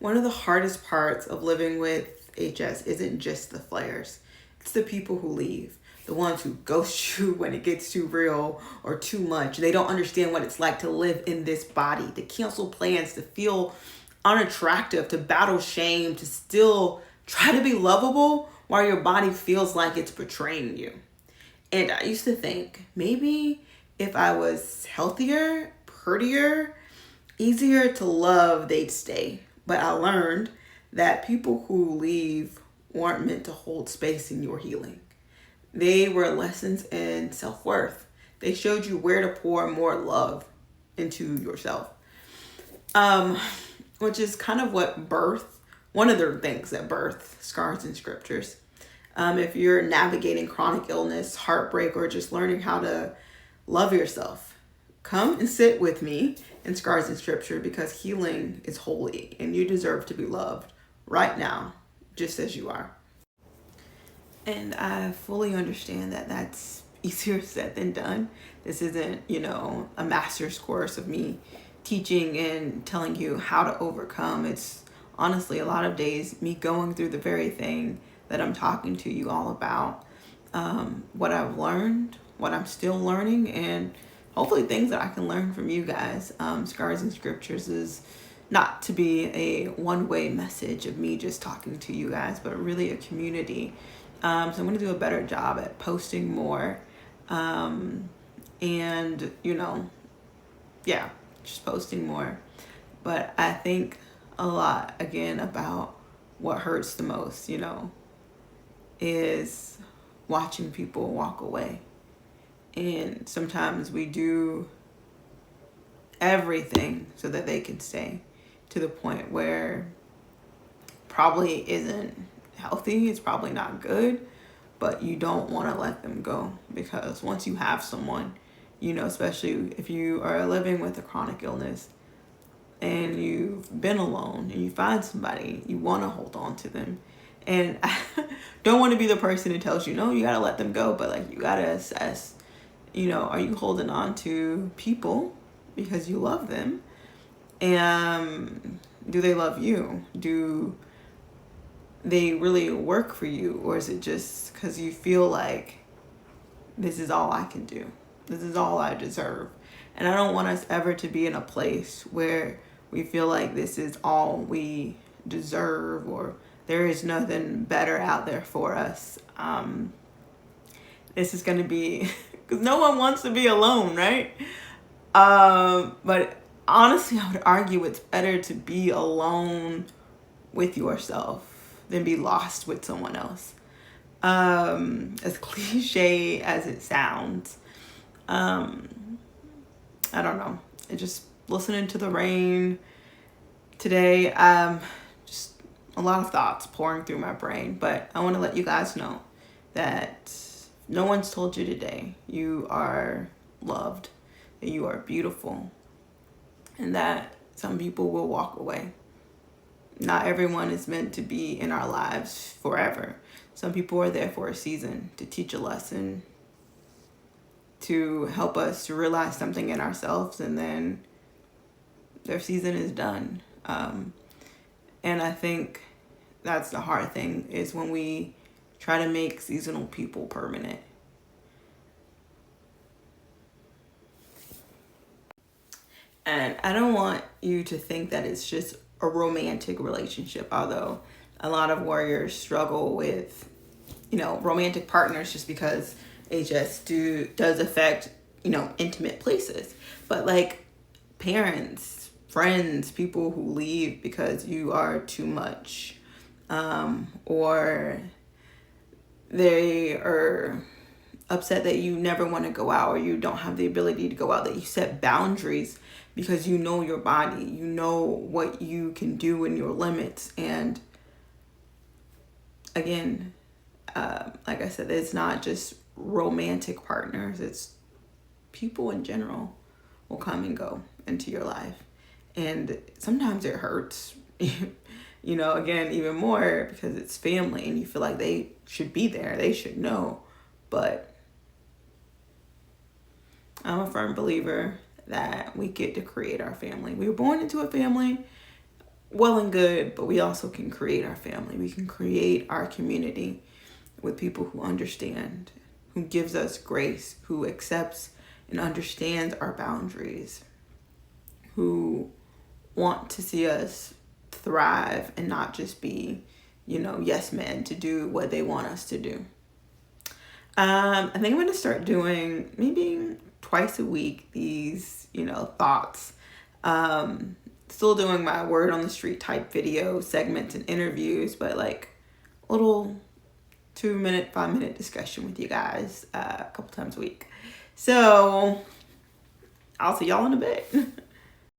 One of the hardest parts of living with HS isn't just the flares, it's the people who leave. The ones who ghost you when it gets too real or too much. They don't understand what it's like to live in this body, to cancel plans, to feel unattractive, to battle shame, to still try to be lovable while your body feels like it's betraying you. And I used to think maybe if I was healthier, prettier, easier to love, they'd stay. But I learned that people who leave weren't meant to hold space in your healing. They were lessons in self worth. They showed you where to pour more love into yourself. Um, which is kind of what one of the things that birth scars in scriptures. If you're navigating chronic illness, heartbreak, or just learning how to love yourself, come and sit with me in Scars in Scripture, because healing is holy and you deserve to be loved right now, just as you are. And I fully understand that that's easier said than done. This isn't, a master's course of me teaching and telling you how to overcome. It's honestly a lot of days me going through the very thing that I'm talking to you all about. What I've learned, what I'm still learning, and hopefully things that I can learn from you guys. Scars and Scriptures is not to be a one-way message of me just talking to you guys, but really a community. So I'm going to do a better job at posting more. And, just posting more. But I think a lot, again, about what hurts the most, is watching people walk away. And sometimes we do everything so that they can stay, to the point where probably isn't healthy, it's probably not good, but you don't want to let them go, because once you have someone, especially if you are living with a chronic illness and you've been alone and you find somebody, you want to hold on to them. And I don't want to be the person who tells you, no, you got to let them go, but you got to assess, are you holding on to people because you love them? And do they love you? Do they really work for you? Or is it just because you feel like this is all I can do? This is all I deserve. And I don't want us ever to be in a place where we feel like this is all we deserve, or there is nothing better out there for us. This is going to be, because no one wants to be alone, right? But honestly, I would argue it's better to be alone with yourself than be lost with someone else. As cliche as it sounds, I don't know. Just listening to the rain today, just a lot of thoughts pouring through my brain. But I want to let you guys know that no one's told you today you are loved, that you are beautiful, and that some people will walk away. Not everyone is meant to be in our lives forever. Some people are there for a season, to teach a lesson, to help us to realize something in ourselves, and then their season is done. And I think that's the hard thing, is when we try to make seasonal people permanent. And I don't want you to think that it's just a romantic relationship, although a lot of warriors struggle with, romantic partners, just because HS does affect, intimate places. But parents, friends, people who leave because you are too much, or they are upset that you never want to go out, or you don't have the ability to go out, that you set boundaries because you know your body, you know what you can do in your limits. And again, like I said, it's not just romantic partners, it's people in general will come and go into your life. And sometimes it hurts, again, even more because it's family and you feel like they should be there, they should know. But I'm a firm believer that we get to create our family. We were born into a family. well and good, but we also can create our family. We can create our community with people who understand, who gives us grace, who accepts and understands our boundaries, who want to see us thrive and not just be, yes men to do what they want us to do. I think I'm going to start doing maybe twice a week these, thoughts. Still doing my word on the street type video segments and interviews, but like little 2-minute, 5-minute discussion with you guys a couple times a week. So I'll see y'all in a bit.